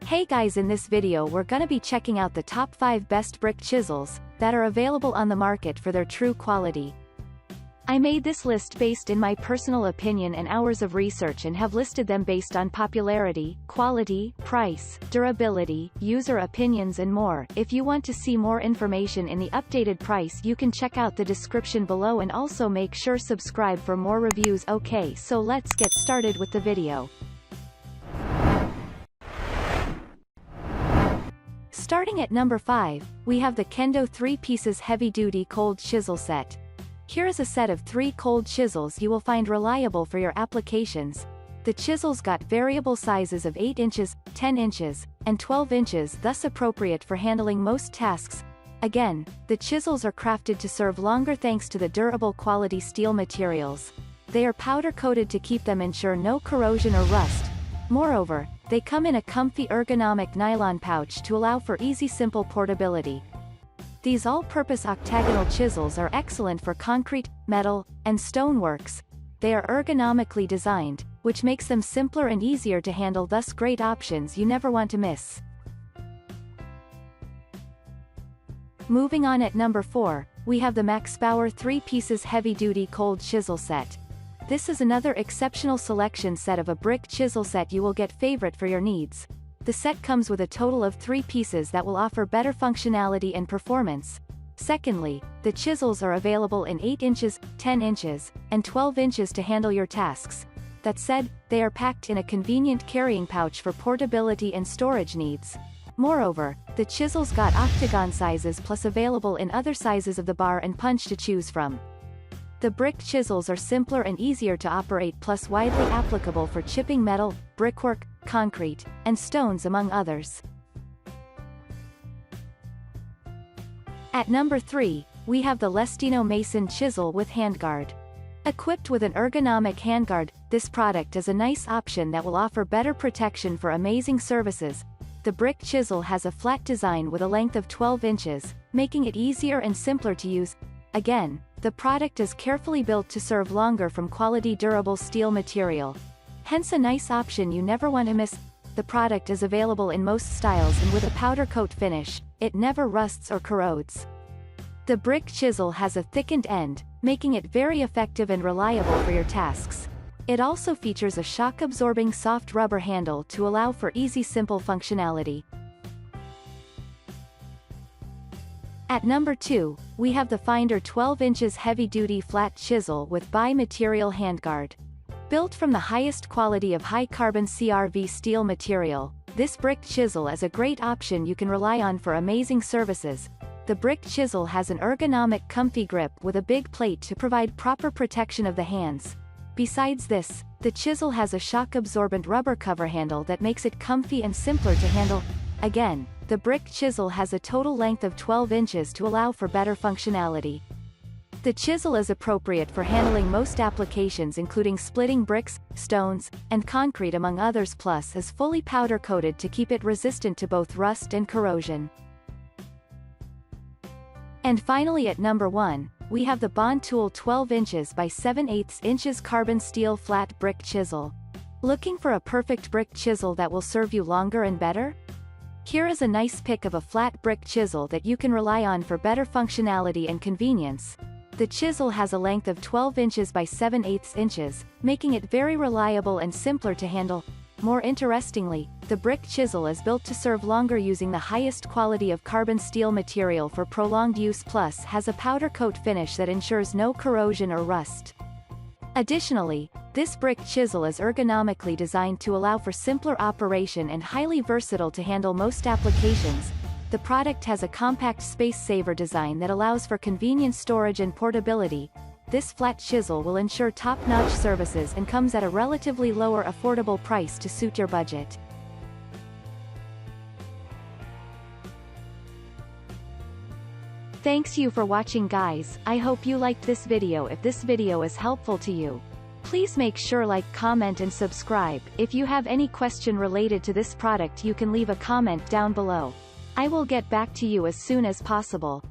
Hey guys, in this video we're gonna be checking out the top 5 best brick chisels that are available on the market for their true quality. I made this list based in my personal opinion and hours of research and have listed them based on popularity, quality, price, durability, user opinions and more. If you want to see more information in the updated price, you can check out the description below and also make sure subscribe for more reviews. Okay, so let's get started with the video. Starting at number 5, we have the Kendo 3-pieces heavy-duty cold chisel set. Here is a set of 3 cold chisels you will find reliable for your applications. The chisels got variable sizes of 8 inches, 10 inches, and 12 inches, thus appropriate for handling most tasks. Again, the chisels are crafted to serve longer thanks to the durable quality steel materials. They are powder-coated to keep them ensure no corrosion or rust. Moreover, they come in a comfy ergonomic nylon pouch to allow for easy simple portability. These all-purpose octagonal chisels are excellent for concrete, metal, and stoneworks. They are ergonomically designed, which makes them simpler and easier to handle, thus great options you never want to miss. Moving on, at number 4, we have the MAXPOWER 3-pieces heavy-duty cold chisel set. This is another exceptional selection set of a brick chisel set you will get favorite for your needs. The set comes with a total of 3 pieces that will offer better functionality and performance. Secondly, the chisels are available in 8 inches, 10 inches, and 12 inches to handle your tasks. That said, they are packed in a convenient carrying pouch for portability and storage needs. Moreover, the chisels got octagon sizes plus available in other sizes of the bar and punch to choose from. The brick chisels are simpler and easier to operate, plus widely applicable for chipping metal, brickwork, concrete, and stones among others. At number 3, we have the Lestino Mason Chisel with Handguard. Equipped with an ergonomic handguard, this product is a nice option that will offer better protection for amazing services. The brick chisel has a flat design with a length of 12 inches, making it easier and simpler to use. Again, the product is carefully built to serve longer from quality durable steel material. Hence a nice option you never want to miss. The product is available in most styles and with a powder coat finish, it never rusts or corrodes. The brick chisel has a thickened end, making it very effective and reliable for your tasks. It also features a shock-absorbing soft rubber handle to allow for easy simple functionality. At number 2, we have the Finder 12 inches heavy-duty flat chisel with bi-material handguard. Built from the highest quality of high-carbon CRV steel material, this brick chisel is a great option you can rely on for amazing services. The brick chisel has an ergonomic comfy grip with a big plate to provide proper protection of the hands. Besides this, the chisel has a shock-absorbent rubber cover handle that makes it comfy and simpler to handle. Again, the brick chisel has a total length of 12 inches to allow for better functionality. The chisel is appropriate for handling most applications including splitting bricks, stones, and concrete among others, plus is fully powder coated to keep it resistant to both rust and corrosion. And finally, at number 1, we have the Bond Tool 12 inches by 7/8 inches carbon steel flat brick chisel. Looking for a perfect brick chisel that will serve you longer and better? Here is a nice pic of a flat brick chisel that you can rely on for better functionality and convenience. The chisel has a length of 12 inches by 7/8 inches, making it very reliable and simpler to handle. More interestingly, the brick chisel is built to serve longer using the highest quality of carbon steel material for prolonged use, plus has a powder coat finish that ensures no corrosion or rust. Additionally, this brick chisel is ergonomically designed to allow for simpler operation and highly versatile to handle most applications. The product has a compact space-saver design that allows for convenient storage and portability. This flat chisel will ensure top-notch services and comes at a relatively lower affordable price to suit your budget. Thanks you for watching, guys. I hope you liked this video. If this video is helpful to you, please make sure like, comment and subscribe. If you have any question related to this product, you can leave a comment down below. I will get back to you as soon as possible.